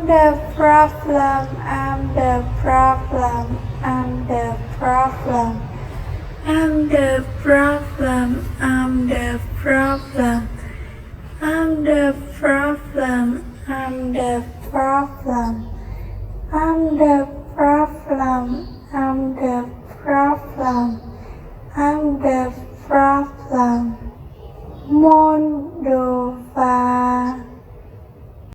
the problem, I'm the problem, I'm the problem. I'm the problem, I'm the problem. I'm the problem, I'm the problem. I'm the problem, I'm the problem.